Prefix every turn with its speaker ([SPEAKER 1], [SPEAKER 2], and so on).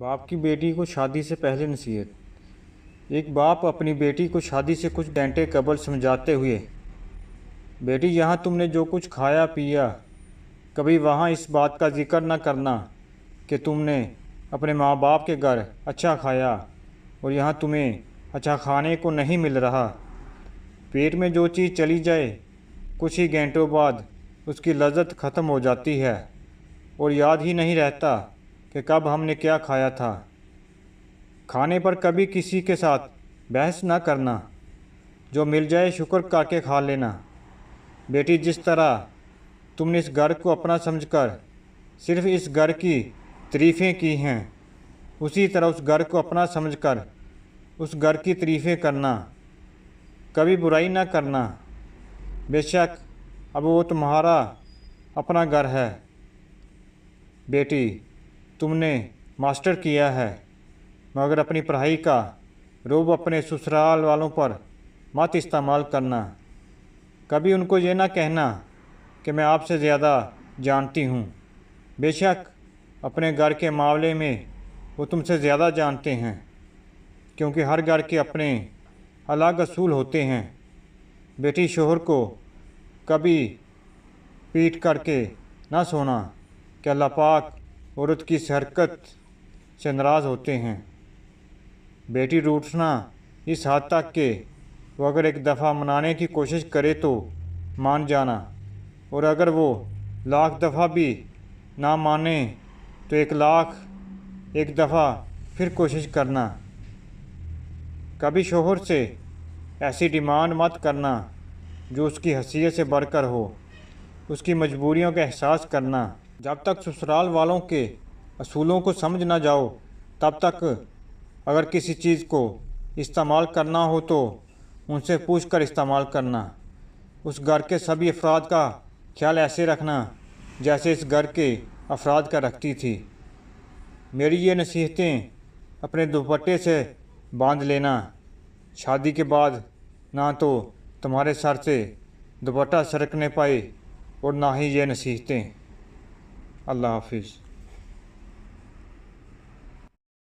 [SPEAKER 1] बाप की बेटी को शादी से पहले नसीहत। एक बाप अपनी बेटी को शादी से कुछ घंटे कबल समझाते हुए, बेटी यहाँ तुमने जो कुछ खाया पिया, कभी वहाँ इस बात का जिक्र न करना कि तुमने अपने माँ बाप के घर अच्छा खाया और यहाँ तुम्हें अच्छा खाने को नहीं मिल रहा। पेट में जो चीज़ चली जाए कुछ ही घंटों बाद उसकी लज्जत ख़त्म हो जाती है और याद ही नहीं रहता कि कब हमने क्या खाया था। खाने पर कभी किसी के साथ बहस न करना, जो मिल जाए शुक्र करके खा लेना। बेटी, जिस तरह तुमने इस घर को अपना समझकर सिर्फ इस घर की तारीफ़ें की हैं, उसी तरह उस घर को अपना समझकर उस घर की तारीफ़ें करना, कभी बुराई न करना। बेशक अब वो तुम्हारा अपना घर है। बेटी, तुमने मास्टर किया है, मगर अपनी पढ़ाई का रोब अपने ससुराल वालों पर मत इस्तेमाल करना। कभी उनको ये ना कहना कि मैं आपसे ज़्यादा जानती हूँ। बेशक अपने घर के मामले में वो तुमसे ज़्यादा जानते हैं, क्योंकि हर घर के अपने अलग असूल होते हैं। बेटी, शोहर को कभी पीट करके ना सोना कि अल्लाह पाक औरत की इस हरकत से नाराज़ होते हैं। बेटी, रूठना इस हद तक कि वो अगर एक दफ़ा मनाने की कोशिश करे तो मान जाना, और अगर वो लाख दफ़ा भी ना माने तो 1,00,000 दफ़ा फिर कोशिश करना। कभी शोहर से ऐसी डिमांड मत करना जो उसकी हैसियत से बढ़कर हो। उसकी मजबूरियों का एहसास करना। जब तक ससुराल वालों के असूलों को समझ ना जाओ, तब तक अगर किसी चीज़ को इस्तेमाल करना हो तो उनसे पूछ कर इस्तेमाल करना। उस घर के सभी अफराद का ख्याल ऐसे रखना जैसे इस घर के अफराद का रखती थी। मेरी ये नसीहतें अपने दुपट्टे से बांध लेना। शादी के बाद ना तो तुम्हारे सर से दुपट्टा सरकने पाए और ना ही ये नसीहतें। अल्लाह हाफिज़।